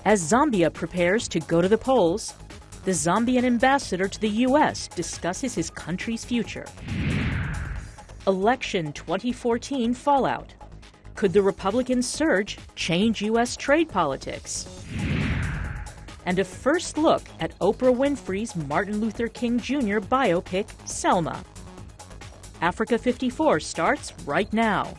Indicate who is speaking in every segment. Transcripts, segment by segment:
Speaker 1: As Zambia prepares to go to the polls, the Zambian ambassador to the U.S. discusses his country's future. Election 2014 fallout. Could the Republican surge change U.S. trade politics? And a first look at Oprah Winfrey's Martin Luther King Jr. biopic, Selma. Africa 54 starts right now.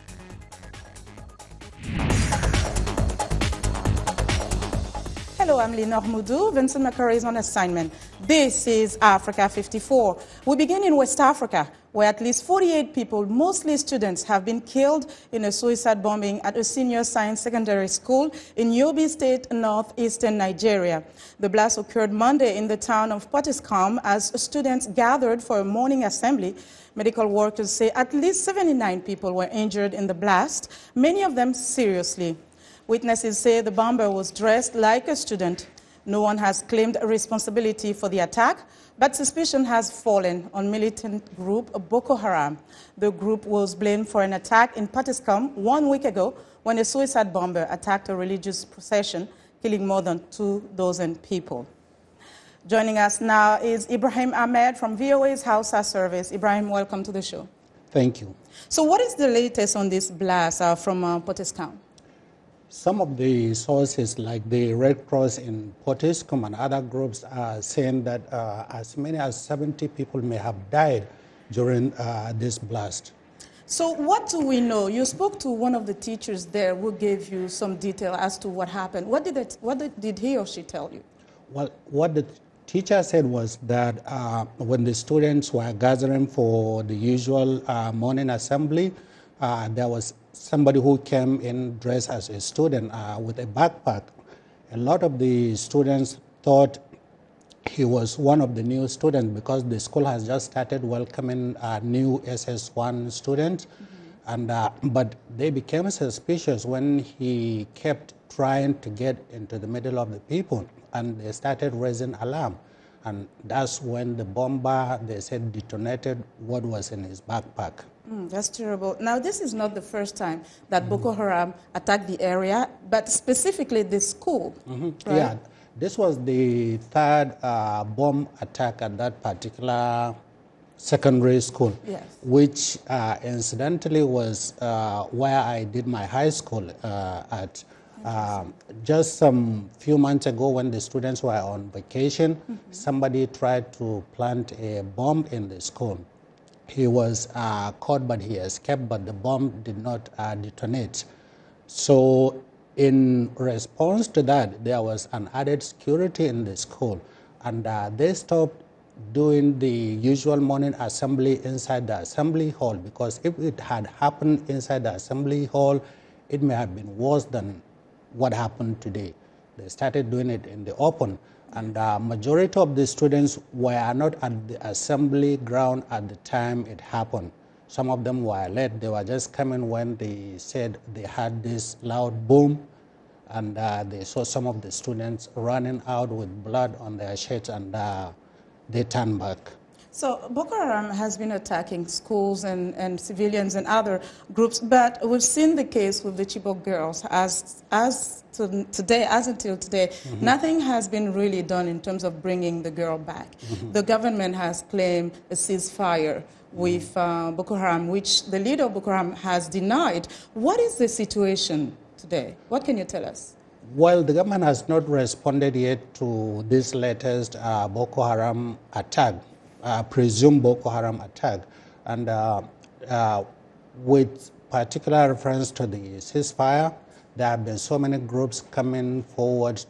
Speaker 2: Hello, I'm Lenore Moudou. Vincent McCurry is on assignment. This is Africa 54. We begin in West Africa, where at least 48 people, mostly students, have been killed in a suicide bombing at a senior science secondary school in Yobe State, northeastern Nigeria. The blast occurred Monday in the town of Potiskum as students gathered for a morning assembly. Medical workers say at least 79 people were injured in the blast, many of them seriously. Witnesses say the bomber was dressed like a student. No one has claimed responsibility for the attack, but suspicion has fallen on militant group Boko Haram. The group was blamed for an attack in Potiskum 1 week ago when a suicide bomber attacked a religious procession, killing more than 2 dozen people. Joining us now is Ibrahim Ahmed from VOA's Hausa service. Ibrahim, welcome to the show.
Speaker 3: Thank you.
Speaker 2: So what is the latest on this blast from Potiskum?
Speaker 3: Some of the sources, like the Red Cross in Potiskum and other groups, are saying that as many as 70 people may have died during this blast.
Speaker 2: So what do we know? You spoke to one of the teachers there who gave you some detail as to what happened. What did he or she tell you?
Speaker 3: Well, what the teacher said was that when the students were gathering for the usual morning assembly, there was somebody who came in dressed as a student with a backpack. A lot of the students thought he was one of the new students because the school has just started welcoming new SS1 students. But they became suspicious when he kept trying to get into the middle of the people, and they started raising alarm. And that's when the bomber, they said, detonated what was in his backpack.
Speaker 2: That's terrible. Now, this is not the first time that Boko Haram attacked the area, but specifically this school, right?
Speaker 3: Yeah, this was the third bomb attack at that particular secondary school,
Speaker 2: yes,
Speaker 3: which incidentally was where I did my high school at. Just some few months ago when the students were on vacation, somebody tried to plant a bomb in the school. He was caught, but he escaped, but the bomb did not detonate. So in response to that, there was an added security in the school, and they stopped doing the usual morning assembly inside the assembly hall, because if it had happened inside the assembly hall, it may have been worse than what happened today. They started doing it in the open, and the majority of the students were not at the assembly ground at the time it happened. Some of them were late. They were just coming when they said they had this loud boom, and they saw some of the students running out with blood on their shirts, and they turned back.
Speaker 2: So Boko Haram has been attacking schools and civilians and other groups, but we've seen the case with the Chibok girls. As until today, nothing has been really done in terms of bringing the girl back. The government has claimed a ceasefire with Boko Haram, which the leader of Boko Haram has denied. What is the situation today? What can you tell us?
Speaker 3: Well, the government has not responded yet to this latest Boko Haram attack. Presumed Boko Haram attack, and with particular reference to the ceasefire, there have been so many groups coming forward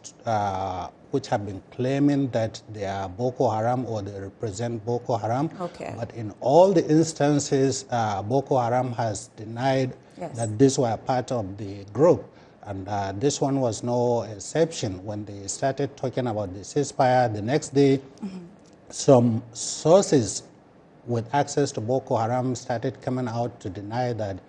Speaker 3: which have been claiming that they are Boko Haram or they represent Boko Haram.
Speaker 2: Okay.
Speaker 3: But in all the instances, Boko Haram has denied that these were part of the group. And this one was no exception. When they started talking about the ceasefire, the next day, some sources with access to Boko Haram started coming out to deny that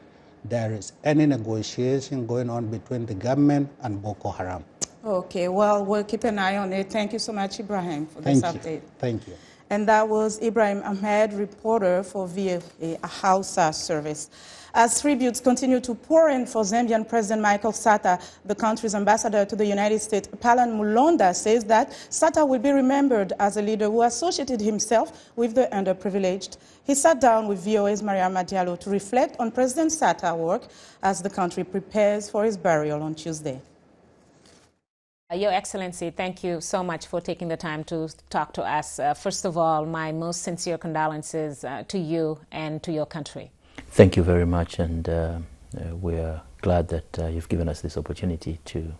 Speaker 3: there is any negotiation going on between the government and Boko Haram.
Speaker 2: Okay, well, we'll keep an eye on it. Thank you so much, Ibrahim, for this update.
Speaker 3: Thank you.
Speaker 2: And that was Ibrahim Ahmed, reporter for VOA Hausa service. As tributes continue to pour in for Zambian President Michael Sata, the country's ambassador to the United States, Palan Mulonda, says that Sata will be remembered as a leader who associated himself with the underprivileged. He sat down with VOA's Mariama Diallo to reflect on President Sata's work as the country prepares for his burial on Tuesday.
Speaker 4: Your Excellency, thank you so much for taking the time to talk to us. First of all, my most sincere condolences to you and to your country.
Speaker 5: Thank you very much, and we're glad that you've given us this opportunity to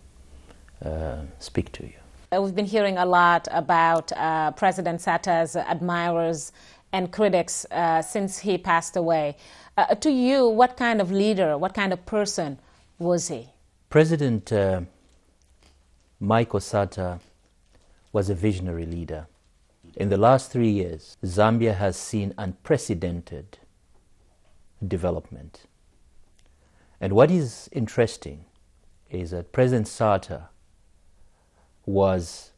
Speaker 5: speak to you.
Speaker 4: We've been hearing a lot about President Sata's admirers and critics since he passed away. To you, what kind of leader, what kind of person was he?
Speaker 5: President Michael Sata was a visionary leader. In the last 3 years, Zambia has seen unprecedented development. And what is interesting is that President Sata was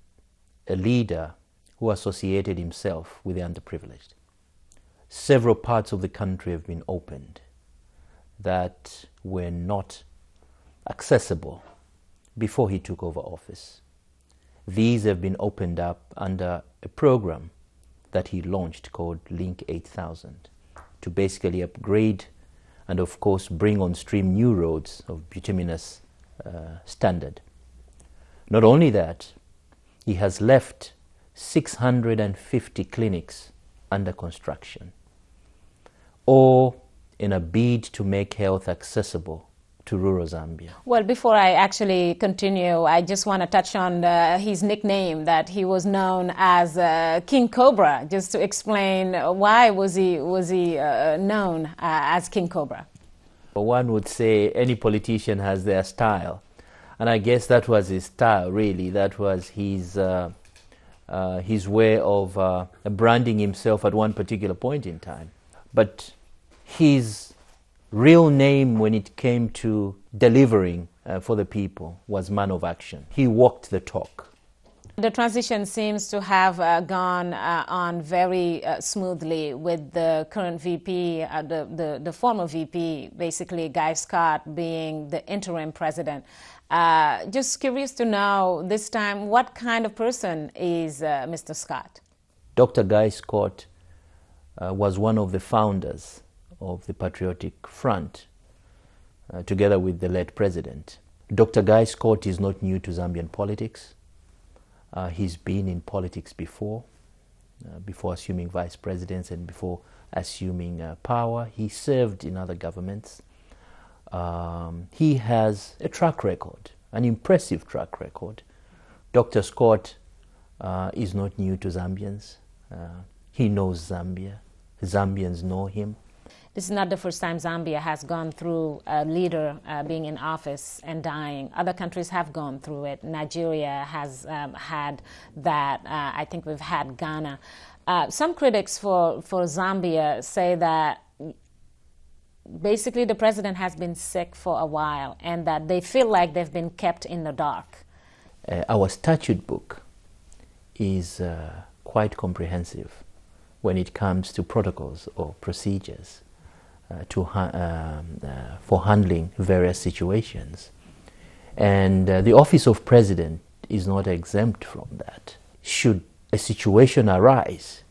Speaker 5: a leader who associated himself with the underprivileged. Several parts of the country have been opened that were not accessible before he took over office. These have been opened up under a program that he launched called Link 8000 to basically upgrade and, of course, bring on stream new roads of bituminous standard. Not only that, he has left 650 clinics under construction, all in a bid to make health accessible to rural Zambia. Well,
Speaker 4: before I actually continue, I just want to touch on his nickname that he was known as King Cobra, just to explain why was he known as King Cobra.
Speaker 5: One would say any politician has their style, and I guess that was his style, really. That was his way of branding himself at one particular point in time. But his real name when it came to delivering for the people was man of action. He walked the talk.
Speaker 4: The transition seems to have gone on very smoothly with the current VP, the former VP, basically Guy Scott, being the interim president. Just curious to know this time, what kind of person is Mr. Scott?
Speaker 5: Dr. Guy Scott was one of the founders of the Patriotic Front, together with the late president. Dr. Guy Scott is not new to Zambian politics. He's been in politics before assuming vice presidency and before assuming power. He served in other governments. He has a track record, an impressive track record. Dr. Scott is not new to Zambians. He knows Zambia. Zambians know him.
Speaker 4: This is not the first time Zambia has gone through a leader being in office and dying. Other countries have gone through it. Nigeria has had that. I think we've had Ghana. Some critics for Zambia say that basically the president has been sick for a while and that they feel like they've been kept in the dark.
Speaker 5: Our statute book is quite comprehensive when it comes to protocols or procedures for handling various situations. And the office of president is not exempt from that. Should a situation arise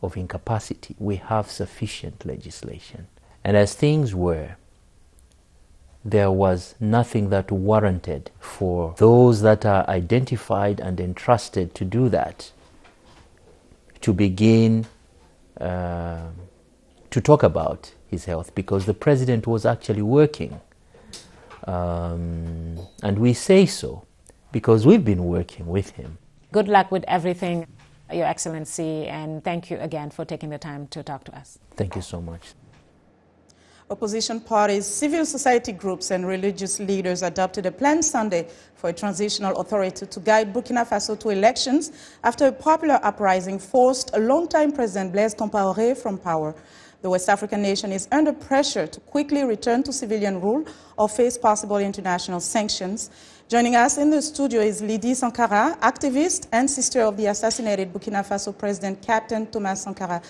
Speaker 5: of incapacity, we have sufficient legislation. And as things were, there was nothing that warranted for those that are identified and entrusted to do that to begin to talk about his health, because the president was actually working. And we say so because we've been working with him.
Speaker 4: Good luck with everything, Your Excellency, and thank you again for taking the time to talk to us.
Speaker 5: Thank you so much.
Speaker 2: Opposition parties, civil society groups, and religious leaders adopted a plan Sunday for a transitional authority to guide Burkina Faso to elections after a popular uprising forced a longtime president Blaise Compaoré from power. The West African nation is under pressure to quickly return to civilian rule or face possible international sanctions. Joining us in the studio is Lydie Sankara, activist and sister of the assassinated Burkina Faso President Captain Thomas Sankara.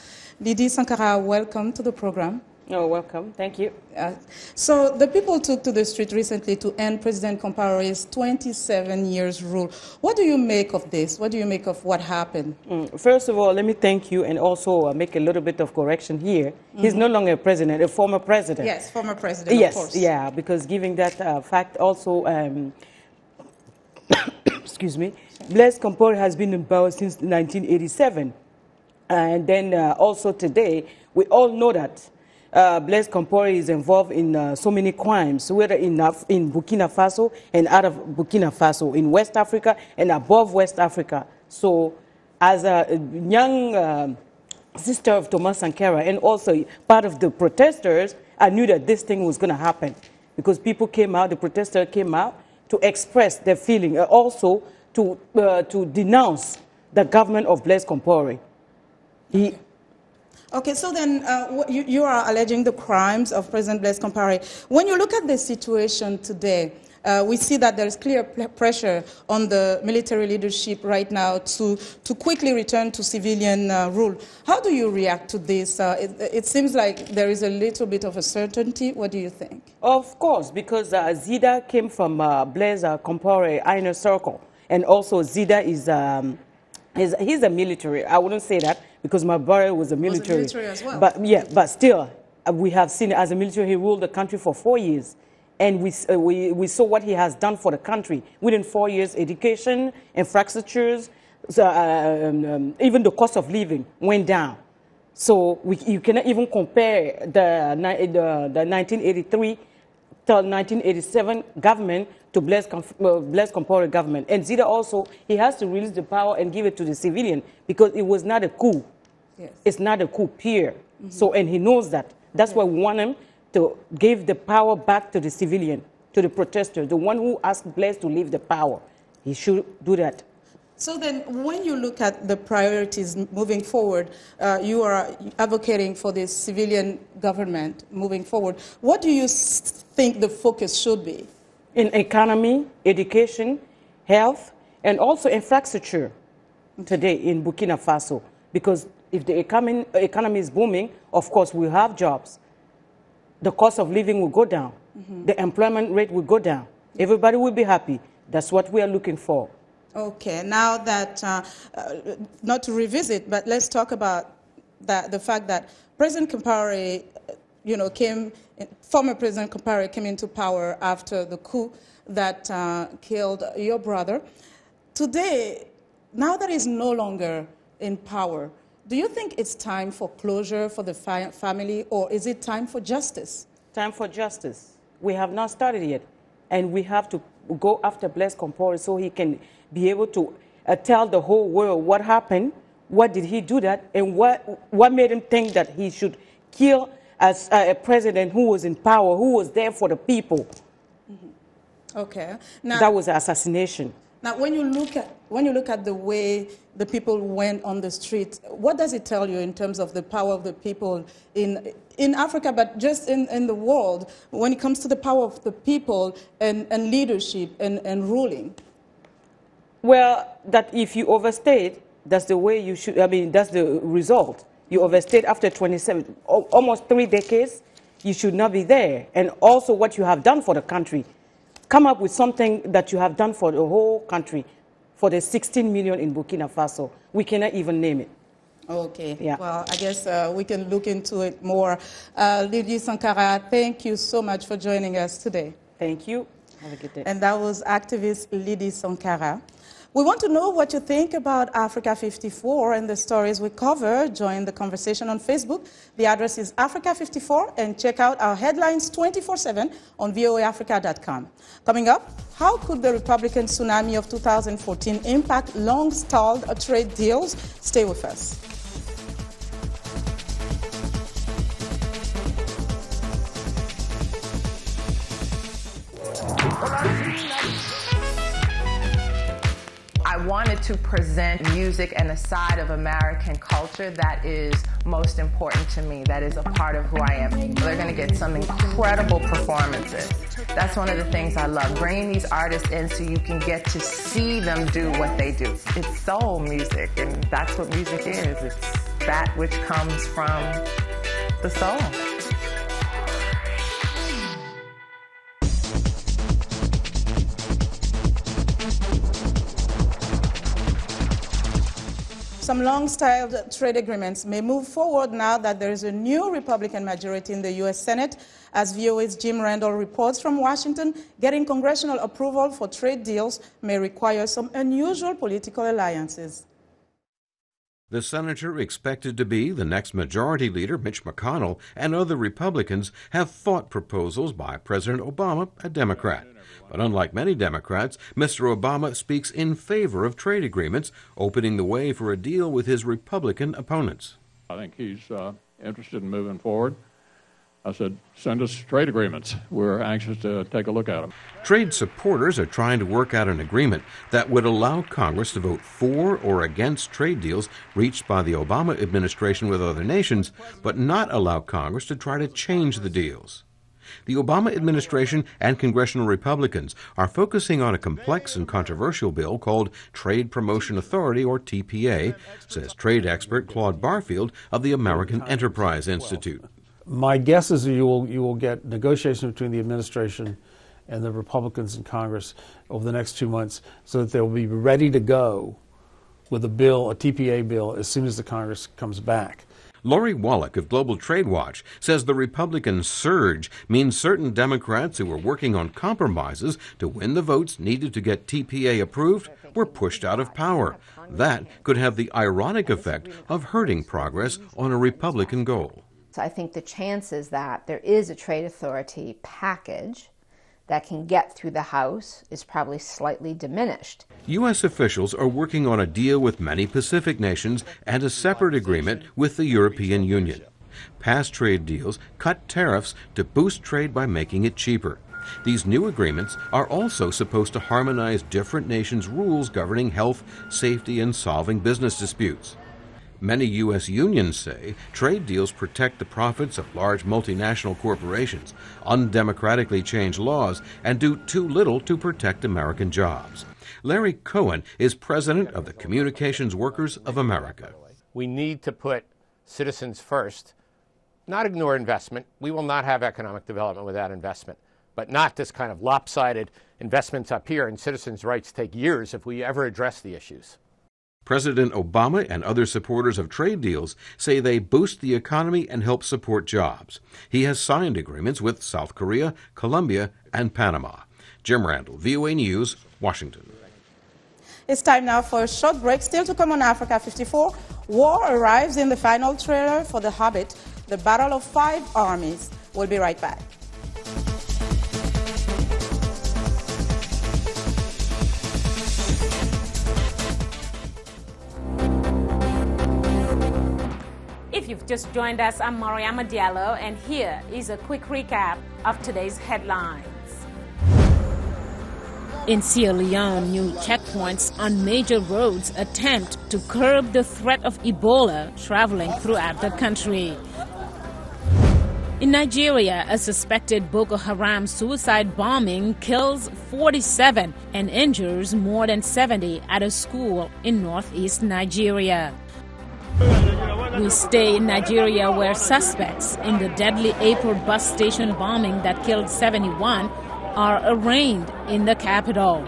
Speaker 2: Lydie Sankara, welcome to the program.
Speaker 6: Oh, welcome. Thank you.
Speaker 2: So the people took to the street recently to end President Compaoré's 27 years rule. What do you make of this? What do you make of what happened?
Speaker 6: First of all, let me thank you and also make a little bit of correction here. He's no longer a president, a former president.
Speaker 2: Yes, former president,
Speaker 6: yes,
Speaker 2: of course.
Speaker 6: Yeah, because giving that fact also, excuse me, Blaise Compaoré has been in power since 1987. And then also today, we all know that Blaise Compaoré is involved in so many crimes, whether in Burkina Faso and out of Burkina Faso, in West Africa and above West Africa. So as a young sister of Thomas Sankara and also part of the protesters, I knew that this thing was going to happen because people came out, the protesters came out to express their feeling, also to denounce the government of Blaise Compaoré.
Speaker 2: Okay, so then you are alleging the crimes of President Blaise Compaoré. When you look at the situation today, we see that there is clear pressure on the military leadership right now to quickly return to civilian rule. How do you react to this? It seems like there is a little bit of uncertainty. What do you think?
Speaker 6: Of course, because Zida came from Blaise Compaoré inner circle, and also Zida is he's a military. I wouldn't say that because my brother was a military.
Speaker 2: Was a military as well.
Speaker 6: But yeah, but still, we have seen as a military he ruled the country for 4 years. And we saw what he has done for the country. Within 4 years, education, infrastructures, even the cost of living went down. So you cannot even compare the 1983 till 1987 government to Blaise Compaoré government. And Zida also, he has to release the power and give it to the civilian because it was not a coup.
Speaker 2: Yes.
Speaker 6: It's not a coup, period. So, and he knows that. That's why we want him to give the power back to the civilian, to the protester, the one who asked Blaise to leave the power. He should do that.
Speaker 2: So then, when you look at the priorities moving forward, you are advocating for this civilian government moving forward. What do you think the focus should be?
Speaker 6: In economy, education, health, and also infrastructure today in Burkina Faso. Because if the economy is booming, of course, we'll have jobs. The cost of living will go down. The employment rate will go down. Everybody will be happy. That's what we are looking for.
Speaker 2: Okay, now that, not to revisit, but let's talk about the fact that President Compaoré, former President Compaoré came into power after the coup that killed your brother. Today, now that he's no longer in power, do you think it's time for closure for the family, or is it time for justice?
Speaker 6: Time for justice. We have not started yet, and we have to go after Blaise Compaoré so he can be able to tell the whole world what happened, what did he do that, and what made him think that he should kill as a president who was in power, who was there for the people.
Speaker 2: Okay. Now,
Speaker 6: that was assassination.
Speaker 2: Now, when you look at the way the people went on the street, what does it tell you in terms of the power of the people in Africa, but just in the world, when it comes to the power of the people and leadership and ruling?
Speaker 6: Well, that if you overstate, that's the way you should, that's the result. You overstayed after 27, almost 3 decades, you should not be there. And also what you have done for the country. Come up with something that you have done for the whole country, for the 16 million in Burkina Faso. We cannot even name it.
Speaker 2: Okay.
Speaker 6: Yeah.
Speaker 2: Well, I guess we can look into it more. Lydie Sankara, thank you so much for joining us today.
Speaker 6: Thank you. Have a good day.
Speaker 2: And that was activist Lydie Sankara. We want to know what you think about Africa 54 and the stories we cover. Join the conversation on Facebook. The address is Africa54, and check out our headlines 24/7 on voaafrica.com. Coming up, how could the Republican tsunami of 2014 impact long-stalled trade deals? Stay with us.
Speaker 7: I wanted to present music and a side of American culture that is most important to me, that is a part of who I am. They're going to get some incredible performances. That's one of the things I love, bringing these artists in so you can get to see them do what they do. It's soul music, and that's what music is. It's that which comes from the soul.
Speaker 2: Some long-styled trade agreements may move forward now that there is a new Republican majority in the U.S. Senate. As VOA's Jim Randall reports from Washington, getting congressional approval for trade deals may require some unusual political alliances.
Speaker 8: The senator expected to be the next majority leader, Mitch McConnell, and other Republicans have fought proposals by President Obama, a Democrat. But unlike many Democrats, Mr. Obama speaks in favor of trade agreements, opening the way for a deal with his Republican opponents.
Speaker 9: I think he's interested in moving forward. I said, send us trade agreements. We're anxious to take a look at them.
Speaker 8: Trade supporters are trying to work out an agreement that would allow Congress to vote for or against trade deals reached by the Obama administration with other nations, but not allow Congress to try to change the deals. The Obama administration and congressional Republicans are focusing on a complex and controversial bill called Trade Promotion Authority, or TPA, says trade expert Claude Barfield of the American Enterprise Institute.
Speaker 10: My guess is you will get negotiation between the administration and the Republicans in Congress over the next 2 months so that they'll be ready to go with a bill, a TPA bill, as soon as the Congress comes back.
Speaker 8: Lori Wallach of Global Trade Watch says the Republican surge means certain Democrats who were working on compromises to win the votes needed to get TPA approved were pushed out of power. That could have the ironic effect of hurting progress on a Republican goal.
Speaker 11: So I think the chances that there is a trade authority package that can get through the House is probably slightly diminished.
Speaker 8: U.S. officials are working on a deal with many Pacific nations and a separate agreement with the European Union. Past trade deals cut tariffs to boost trade by making it cheaper. These new agreements are also supposed to harmonize different nations' rules governing health, safety, and solving business disputes. Many U.S. unions say trade deals protect the profits of large multinational corporations, undemocratically change laws, and do too little to protect American jobs. Larry Cohen is president of the Communications Workers of America.
Speaker 12: We need to put citizens first, not ignore investment. We will not have economic development without investment, but not this kind of lopsided investments up here and citizens' rights take years if we ever address the issues.
Speaker 8: President Obama and other supporters of trade deals say they boost the economy and help support jobs. He has signed agreements with South Korea, Colombia, and Panama. Jim Randall, VOA News, Washington.
Speaker 2: It's time now for a short break. Still to come on Africa 54, war arrives in the final trailer for The Hobbit, The Battle of Five Armies. We'll be right back.
Speaker 4: If you've just joined us, I'm Mariama Diallo, and here is a quick recap of today's headlines. In Sierra Leone, new checkpoints on major roads attempt to curb the threat of Ebola traveling throughout the country. In Nigeria, a suspected Boko Haram suicide bombing kills 47 and injures more than 70 at a school in northeast Nigeria. We stay in Nigeria, where suspects in the deadly airport bus station bombing that killed 71 are arraigned in the capital.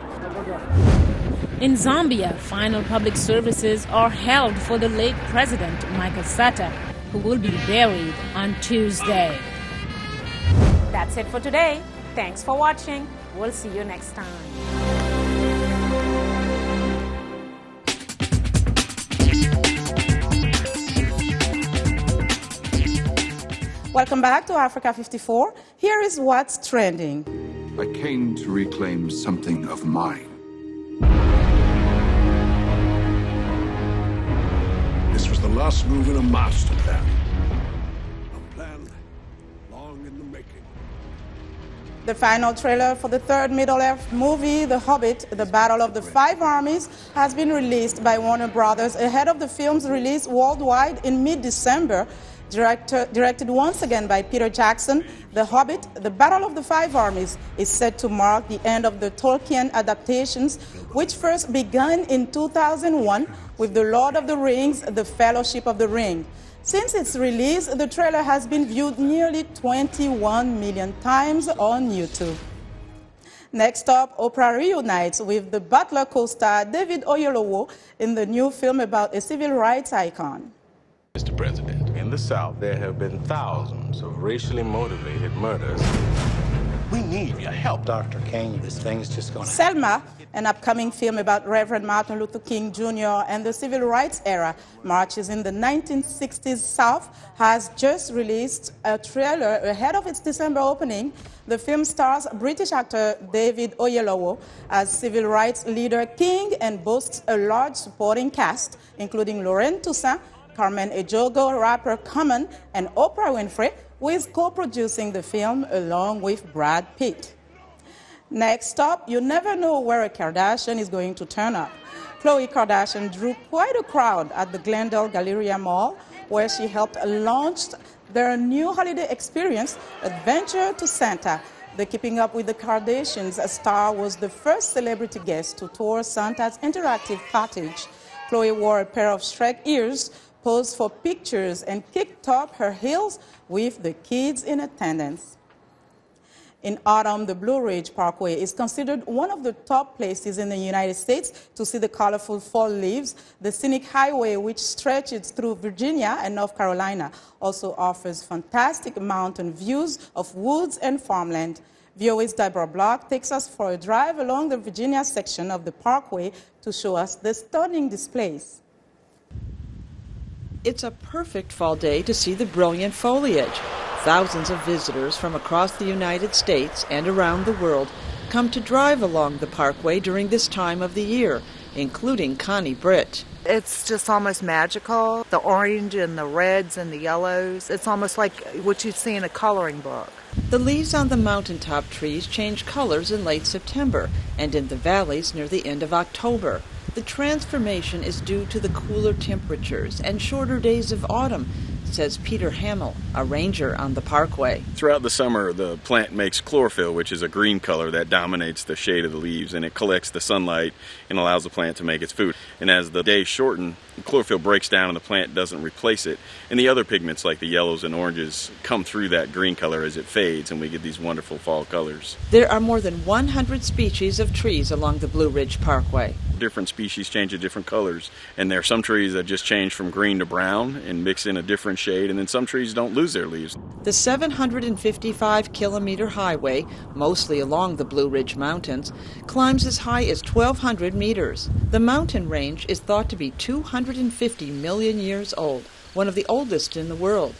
Speaker 4: In Zambia, final public services are held for the late President Michael Sata, who will be buried on Tuesday. That's it for today. Thanks for watching. We'll see you next time.
Speaker 2: Welcome back to Africa 54. Here is what's trending.
Speaker 13: I came to reclaim something of mine. This was the last move in a master plan. A plan long in the making.
Speaker 2: The final trailer for the third Middle-earth movie, The Hobbit, The Battle of the Five Armies, has been released by Warner Brothers ahead of the film's release worldwide in mid-December. Directed once again by Peter Jackson, The Hobbit, The Battle of the Five Armies is set to mark the end of the Tolkien adaptations, which first began in 2001 with The Lord of the Rings, The Fellowship of the Ring. Since its release, the trailer has been viewed nearly 21 million times on YouTube. Next up, Oprah reunites with the Butler co-star David Oyelowo in the new film about a civil rights icon.
Speaker 14: Mr. President, in the South, there have been thousands of racially motivated murders. We need your help.
Speaker 15: Dr. King, this thing's just going to...
Speaker 2: Selma, an upcoming film about Reverend Martin Luther King Jr. and the civil rights era marches in the 1960s South, has just released a trailer ahead of its December opening. The film stars British actor David Oyelowo as civil rights leader King and boasts a large supporting cast, including Lorraine Toussaint, Carmen Ejogo, rapper Common, and Oprah Winfrey, who is co-producing the film along with Brad Pitt. Next up, you never know where a Kardashian is going to turn up. Khloe Kardashian drew quite a crowd at the Glendale Galleria Mall, where she helped launch their new holiday experience, Adventure to Santa. The Keeping Up with the Kardashians star was the first celebrity guest to tour Santa's interactive cottage. Khloe wore a pair of Shrek ears, posed for pictures, and kicked up her heels with the kids in attendance. In autumn, the Blue Ridge Parkway is considered one of the top places in the United States to see the colorful fall leaves. The scenic highway, which stretches through Virginia and North Carolina, also offers fantastic mountain views of woods and farmland. VOA's Deborah Block takes us for a drive along the Virginia section of the parkway to show us the stunning displays.
Speaker 16: It's a perfect fall day to see the brilliant foliage. Thousands of visitors from across the United States and around the world come to drive along the parkway during this time of the year, including Connie Britt.
Speaker 17: It's just almost magical. The orange and the reds and the yellows. It's almost like what you'd see in a coloring book.
Speaker 16: The leaves on the mountaintop trees change colors in late September and in the valleys near the end of October. The transformation is due to the cooler temperatures and shorter days of autumn, says Peter Hamill, a ranger on the parkway.
Speaker 18: Throughout the summer, the plant makes chlorophyll, which is a green color that dominates the shade of the leaves, and it collects the sunlight and allows the plant to make its food. And as the days shorten, the chlorophyll breaks down and the plant doesn't replace it. And the other pigments, like the yellows and oranges, come through that green color as it fades, and we get these wonderful fall colors.
Speaker 16: There are more than 100 species of trees along the Blue Ridge Parkway.
Speaker 18: Different species change to different colors, and there are some trees that just change from green to brown and mix in a different shade, and then some trees don't lose their leaves.
Speaker 16: The 755-kilometer highway, mostly along the Blue Ridge Mountains, climbs as high as 1,200 meters. The mountain range is thought to be 250 million years old, one of the oldest in the world.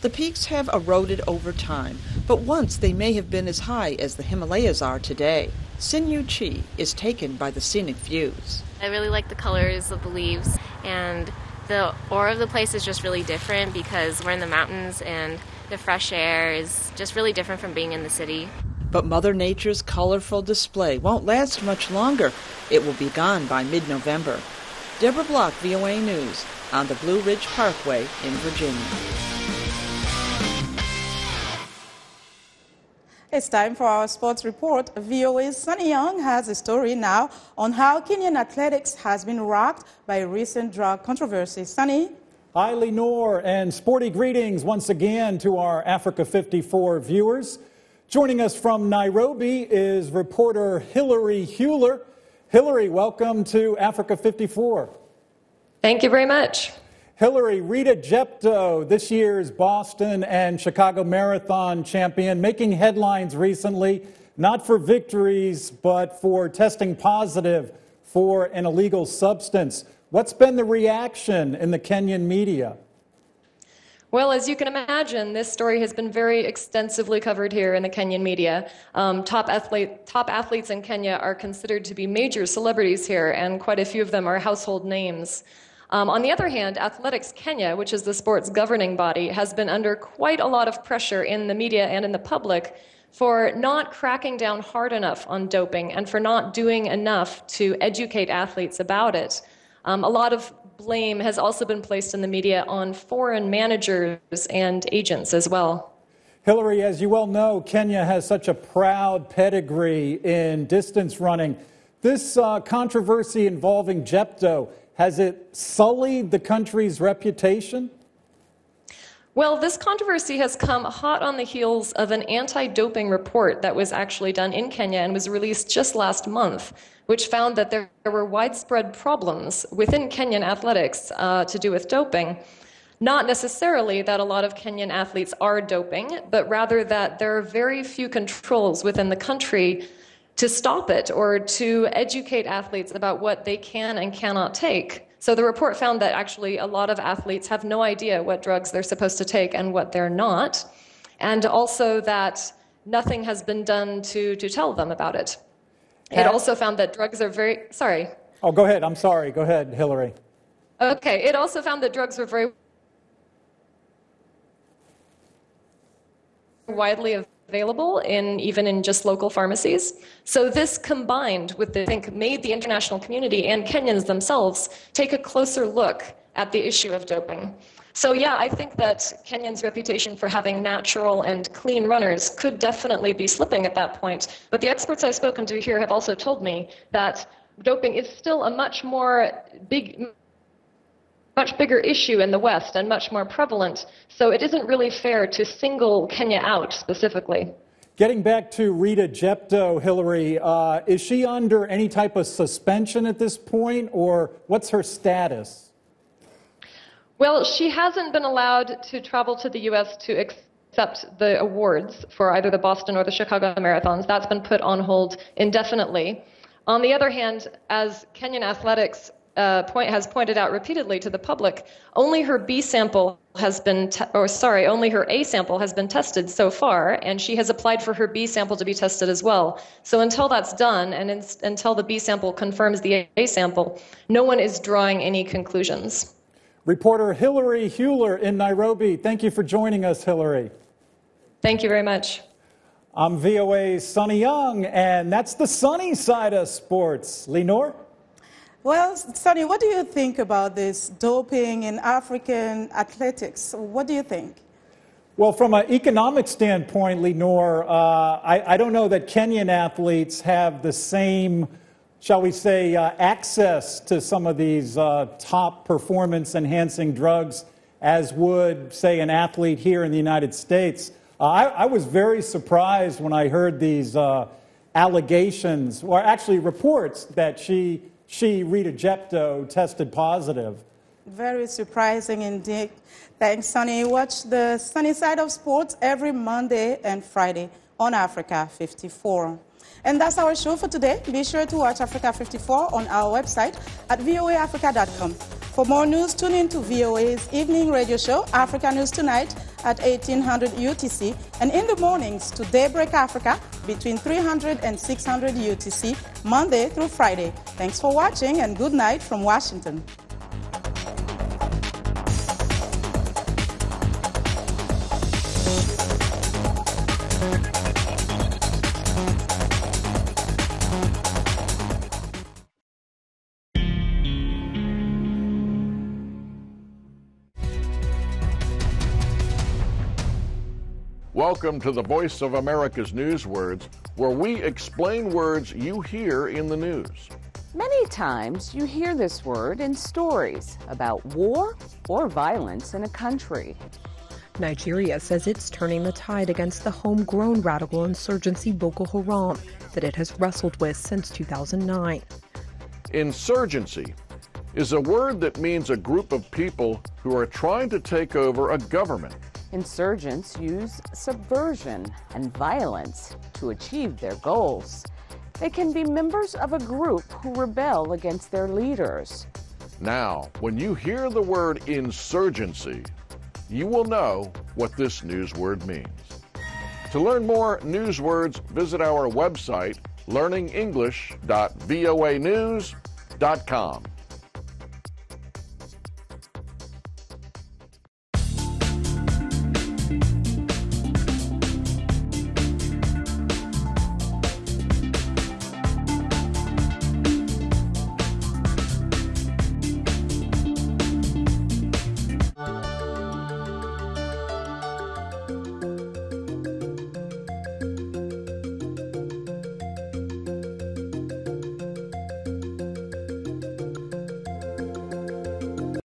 Speaker 16: The peaks have eroded over time, but once they may have been as high as the Himalayas are today. Sinyu Chi is taken by the scenic views.
Speaker 19: I really like the colors of the leaves, and the aura of the place is just really different because we're in the mountains and the fresh air is just really different from being in the city.
Speaker 16: But Mother Nature's colorful display won't last much longer. It will be gone by mid-November. Deborah Block, VOA News, on the Blue Ridge Parkway in Virginia.
Speaker 2: It's time for our sports report. VOA's Sunny Young has a story now on how Kenyan athletics has been rocked by recent drug controversy. Sunny?
Speaker 20: Hi, Lenore, and sporty greetings once again to our Africa 54 viewers. Joining us from Nairobi is reporter Hillary Hewler. Hillary, welcome to Africa 54.
Speaker 21: Thank you very much.
Speaker 20: Hillary, Rita Jepto, this year's Boston and Chicago Marathon champion, making headlines recently, not for victories, but for testing positive for an illegal substance. What's been the reaction in the Kenyan media?
Speaker 21: Well, as you can imagine, this story has been very extensively covered here in the Kenyan media. Top athletes in Kenya are considered to be major celebrities here, and quite a few of them are household names. On the other hand, Athletics Kenya, which is the sport's governing body, has been under quite a lot of pressure in the media and in the public for not cracking down hard enough on doping and for not doing enough to educate athletes about it. A lot of blame has also been placed in the media on foreign managers and agents as well.
Speaker 20: Hillary, as you well know, Kenya has such a proud pedigree in distance running. This controversy involving Jepto, has it sullied the country's reputation?
Speaker 21: Well, this controversy has come hot on the heels of an anti-doping report that was actually done in Kenya and was released just last month, which found that there were widespread problems within Kenyan athletics to do with doping. Not necessarily that a lot of Kenyan athletes are doping, but rather that there are very few controls within the country to stop it or to educate athletes about what they can and cannot take. So the report found that actually a lot of athletes have no idea what drugs they're supposed to take and what they're not, and also that nothing has been done to tell them about it. It also found that drugs are very, sorry.
Speaker 20: Oh, go ahead. I'm sorry. Go ahead, Hillary.
Speaker 21: Okay. It also found that drugs were very widely available even in just local pharmacies. So this combined with the, I think, made the international community and Kenyans themselves take a closer look at the issue of doping. So yeah, I think that Kenyans' reputation for having natural and clean runners could definitely be slipping at that point. But the experts I've spoken to here have also told me that doping is still a much bigger issue in the West and much more prevalent. So it isn't really fair to single Kenya out specifically.
Speaker 20: Getting back to Rita Jepto, Hillary, is she under any type of suspension at this point, or what's her status?
Speaker 21: Well, she hasn't been allowed to travel to the U.S. to accept the awards for either the Boston or the Chicago marathons. That's been put on hold indefinitely. On the other hand, as Kenyan athletics has pointed out repeatedly to the public, only her B sample has been, only her A sample has been tested so far, and she has applied for her B sample to be tested as well. So until that's done, and until the B sample confirms the A sample, no one is drawing any conclusions.
Speaker 20: Reporter Hillary Hewler in Nairobi. Thank you for joining us, Hillary.
Speaker 21: Thank you very much.
Speaker 20: I'm VOA's Sonny Young, and that's the sunny side of sports. Lenore?
Speaker 2: Well, Sonny, what do you think about this doping in African athletics? What do you think?
Speaker 20: Well, from an economic standpoint, Lenore, I don't know that Kenyan athletes have the same, shall we say, access to some of these top performance-enhancing drugs as would, say, an athlete here in the United States. I was very surprised when I heard these allegations, or actually reports, that she, Rita Jepto, tested positive.
Speaker 2: Very surprising indeed. Thanks, Sonny. Watch the sunny side of sports every Monday and Friday on Africa 54. And that's our show for today. Be sure to watch Africa 54 on our website at voaafrica.com. For more news, tune in to VOA's evening radio show, Africa News Tonight, at 1800 UTC, and in the mornings to Daybreak Africa between 300 and 600 UTC, Monday through Friday. Thanks for watching, and good night from Washington.
Speaker 1: Welcome to the Voice of America's Newswords, where we explain words you hear in the news.
Speaker 22: Many times you hear this word in stories about war or violence in a country.
Speaker 23: Nigeria says it's turning the tide against the homegrown radical insurgency Boko Haram that it has wrestled with since 2009.
Speaker 1: Insurgency is a word that means a group of people who are trying to take over a government.
Speaker 22: Insurgents use subversion and violence to achieve their goals. They can be members of a group who rebel against their leaders.
Speaker 1: Now, when you hear the word insurgency, you will know what this news word means. To learn more news words, visit our website, learningenglish.voanews.com.